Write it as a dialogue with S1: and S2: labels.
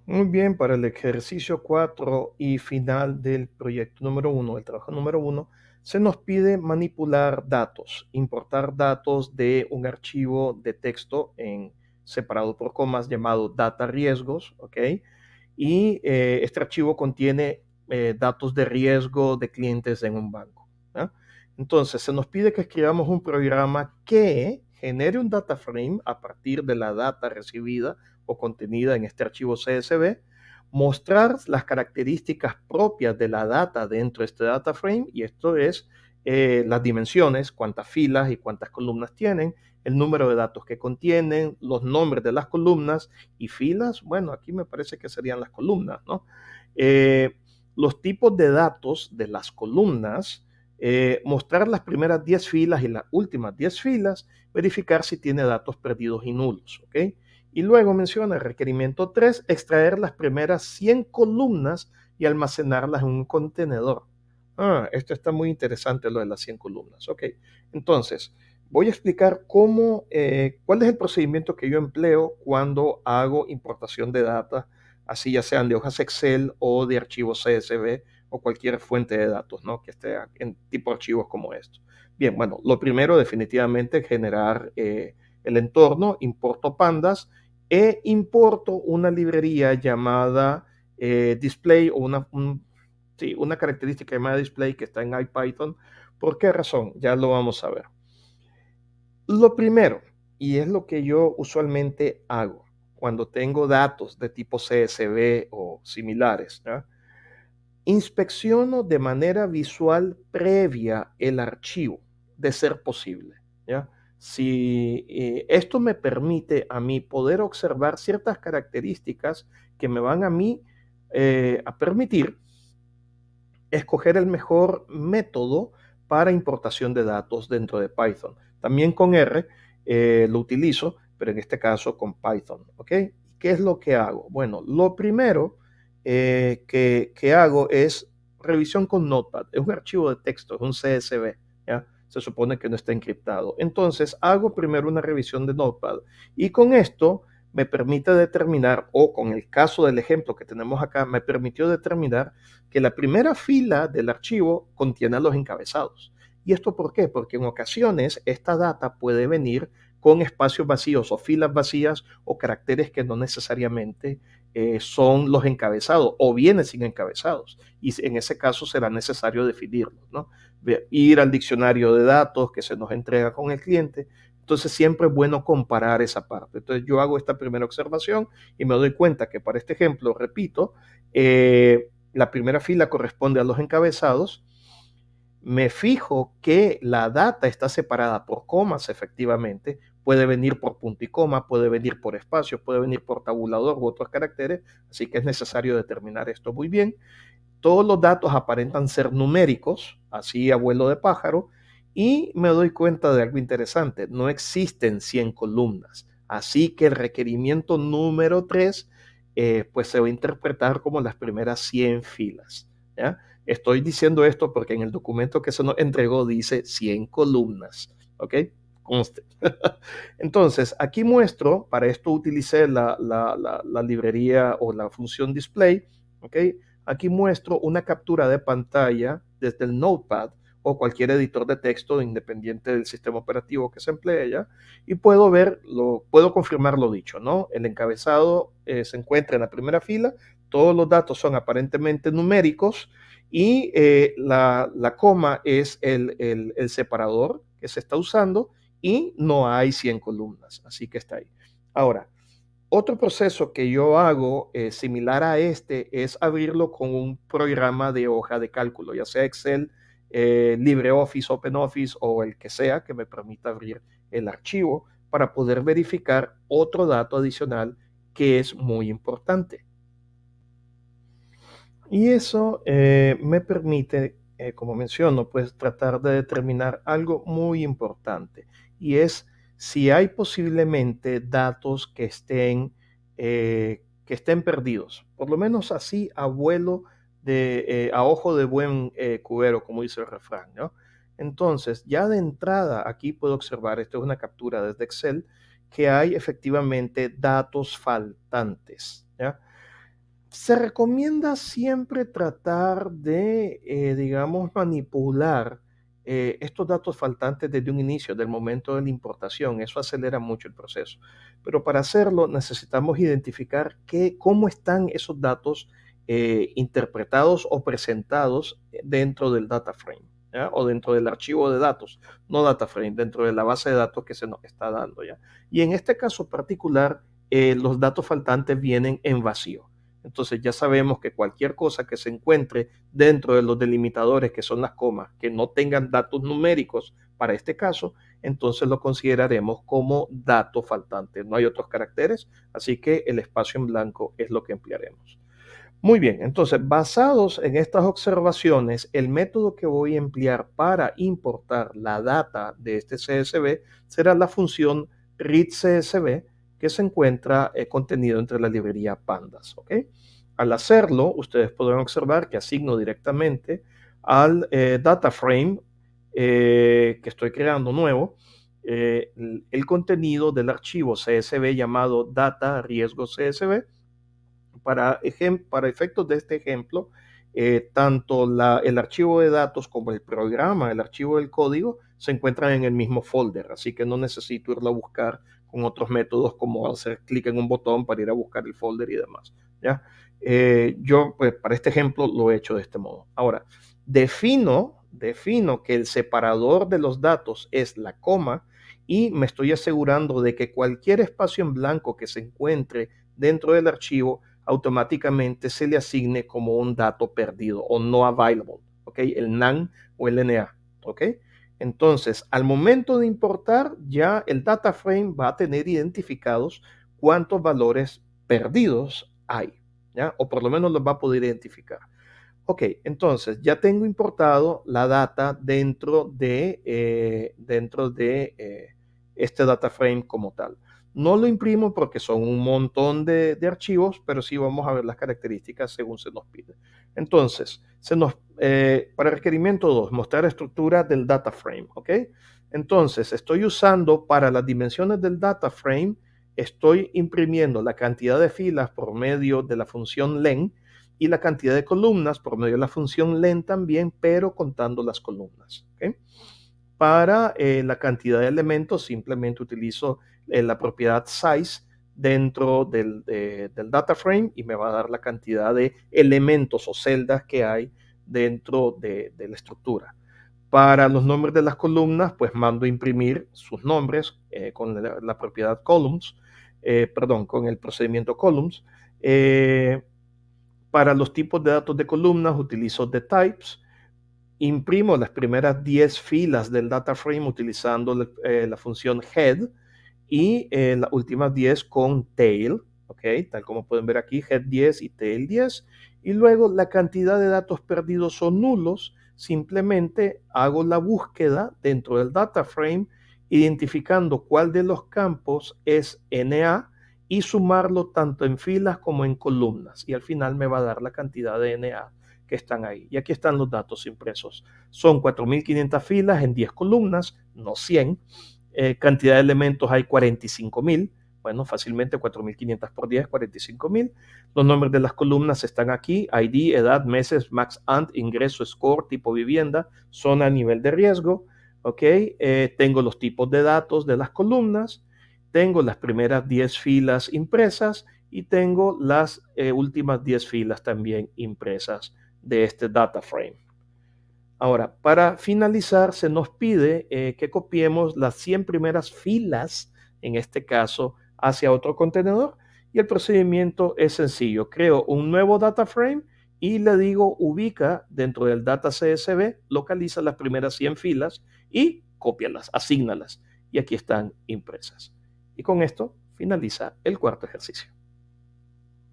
S1: Muy bien, para el ejercicio 4 y final del proyecto número uno, del trabajo número uno, se nos pide manipular datos, importar datos de un archivo de texto separado por comas llamado data riesgos, ¿ok? Y este archivo contiene datos de riesgo de clientes en un banco. ¿Ya? Entonces, se nos pide que escribamos un programa que genere un data frame a partir de la data recibida o contenida en este archivo CSV, mostrar las características propias de la data dentro de este data frame, y esto es las dimensiones, cuántas filas y cuántas columnas tienen, el número de datos que contienen, los nombres de las columnas y filas. Bueno, aquí me parece que serían las columnas, ¿no? Eh, los tipos de datos de las columnas, mostrar las primeras 10 filas y las últimas 10 filas, verificar si tiene datos perdidos y nulos, ¿ok? Y luego menciona el requerimiento 3, extraer las primeras 100 columnas y almacenarlas en un contenedor. Esto está muy interesante, lo de las 100 columnas. Ok, entonces voy a explicar cuál es el procedimiento que yo empleo cuando hago importación de data, así ya sean de hojas Excel o de archivos CSV o cualquier fuente de datos, ¿no? Que esté en tipo de archivos como estos. Bien, bueno, lo primero definitivamente es generar el entorno, importo pandas e importo una librería llamada display o sí, una característica llamada display que está en IPython. ¿Por qué razón? Ya lo vamos a ver. Lo primero, y es lo que yo usualmente hago cuando tengo datos de tipo CSV o similares, ¿ya? Inspecciono de manera visual previa el archivo, de ser posible, ¿ya? Si esto me permite a mí poder observar ciertas características que me van a mí a permitir escoger el mejor método para importación de datos dentro de Python. También con R lo utilizo, pero en este caso con Python. ¿Ok? ¿Qué es lo que hago? Bueno, lo primero que hago es revisión con Notepad. Es un archivo de texto, es un CSV. ¿Ya? Se supone que no está encriptado. Entonces, hago primero una revisión de Notepad y con esto me permite determinar, o con el caso del ejemplo que tenemos acá, me permitió determinar que la primera fila del archivo contiene los encabezados. ¿Y esto por qué? Porque en ocasiones esta data puede venir con espacios vacíos o filas vacías o caracteres que no necesariamente son los encabezados o vienen sin encabezados. Y en ese caso será necesario definirlos, ¿no? Ir al diccionario de datos que se nos entrega con el cliente. Entonces siempre es bueno comparar esa parte. Entonces yo hago esta primera observación y me doy cuenta que para este ejemplo, repito, la primera fila corresponde a los encabezados. Me fijo que la data está separada por comas, efectivamente. Puede venir por punto y coma, puede venir por espacios, puede venir por tabulador u otros caracteres. Así que es necesario determinar esto muy bien. Todos los datos aparentan ser numéricos, así a vuelo de pájaro, y me doy cuenta de algo interesante, no existen 100 columnas, así que el requerimiento número 3 pues se va a interpretar como las primeras 100 filas. ¿Ya? Estoy diciendo esto porque en el documento que se nos entregó dice 100 columnas, ¿ok? Conste. Entonces, aquí muestro, para esto utilicé la librería o la función display, ¿ok? Aquí muestro una captura de pantalla desde el Notepad o cualquier editor de texto independiente del sistema operativo que se emplee ya, y puedo confirmar lo dicho, ¿no? El encabezado se encuentra en la primera fila, todos los datos son aparentemente numéricos y la coma es el separador que se está usando y no hay 100 columnas, así que está ahí. Ahora, otro proceso que yo hago similar a este es abrirlo con un programa de hoja de cálculo, ya sea Excel, LibreOffice, OpenOffice o el que sea que me permita abrir el archivo para poder verificar otro dato adicional que es muy importante. Y eso me permite, como menciono, pues tratar de determinar algo muy importante y es si hay posiblemente datos que estén perdidos, por lo menos así a ojo de buen cubero, como dice el refrán, ¿no? Entonces, ya de entrada aquí puedo observar, esto es una captura desde Excel, que hay efectivamente datos faltantes, ¿ya? Se recomienda siempre tratar de, digamos, manipular estos datos faltantes desde un inicio, del momento de la importación. Eso acelera mucho el proceso. Pero para hacerlo necesitamos identificar cómo están esos datos interpretados o presentados dentro del data frame, ¿ya? O dentro del archivo de datos, no data frame, dentro de la base de datos que se nos está dando, ¿ya? Y en este caso particular, los datos faltantes vienen en vacío. Entonces ya sabemos que cualquier cosa que se encuentre dentro de los delimitadores, que son las comas, que no tengan datos numéricos para este caso, entonces lo consideraremos como dato faltante. No hay otros caracteres, así que el espacio en blanco es lo que emplearemos. Muy bien, entonces basados en estas observaciones, el método que voy a emplear para importar la data de este CSV será la función readCSV que se encuentra contenido entre la librería Pandas. ¿Ok? Al hacerlo, ustedes podrán observar que asigno directamente al data frame que estoy creando nuevo el contenido del archivo CSV llamado data riesgo CSV. Para efectos de este ejemplo, tanto el archivo de datos como el programa, el archivo del código, se encuentran en el mismo folder, así que no necesito irlo a buscar con otros métodos como hacer clic en un botón para ir a buscar el folder y demás. ¿Ya? Yo, pues, para este ejemplo lo he hecho de este modo. Ahora, defino que el separador de los datos es la coma y me estoy asegurando de que cualquier espacio en blanco que se encuentre dentro del archivo automáticamente se le asigne como un dato perdido o no available, ¿ok? El NaN o el NA, ¿ok? Entonces, al momento de importar, ya el data frame va a tener identificados cuántos valores perdidos hay, ¿ya? O por lo menos los va a poder identificar. Ok, entonces ya tengo importado la data dentro de este data frame como tal. No lo imprimo porque son un montón de archivos, pero sí vamos a ver las características según se nos pide. Entonces, para requerimiento 2, mostrar estructura del data frame. ¿Ok? Entonces, estoy usando para las dimensiones del data frame, estoy imprimiendo la cantidad de filas por medio de la función len y la cantidad de columnas por medio de la función len también, pero contando las columnas. ¿Okay? Para la cantidad de elementos simplemente utilizo la propiedad size dentro del data frame y me va a dar la cantidad de elementos o celdas que hay dentro de la estructura. Para los nombres de las columnas, pues mando a imprimir sus nombres con la propiedad columns, con el procedimiento columns. Para los tipos de datos de columnas utilizo the types. Imprimo las primeras 10 filas del data frame utilizando la función head y las últimas 10 con tail, ¿ok? Tal como pueden ver aquí, head 10 y tail 10. Y luego la cantidad de datos perdidos o nulos, simplemente hago la búsqueda dentro del data frame, identificando cuál de los campos es NA y sumarlo tanto en filas como en columnas. Y al final me va a dar la cantidad de NA que están ahí. Y aquí están los datos impresos. Son 4.500 filas en 10 columnas, no 100. Cantidad de elementos hay 45.000. Bueno, fácilmente 4.500 por 10, 45.000. Los nombres de las columnas están aquí: ID, edad, meses, max ant, ingreso, score, tipo vivienda, zona, nivel de riesgo. Ok, tengo los tipos de datos de las columnas, tengo las primeras 10 filas impresas y tengo las últimas 10 filas también impresas de este data frame. Ahora, para finalizar, se nos pide que copiemos las 100 primeras filas, en este caso, hacia otro contenedor. Y el procedimiento es sencillo. Creo un nuevo data frame y le digo ubica dentro del data CSV, localiza las primeras 100 filas y cópialas, asígnalas. Y aquí están impresas. Y con esto finaliza el cuarto ejercicio.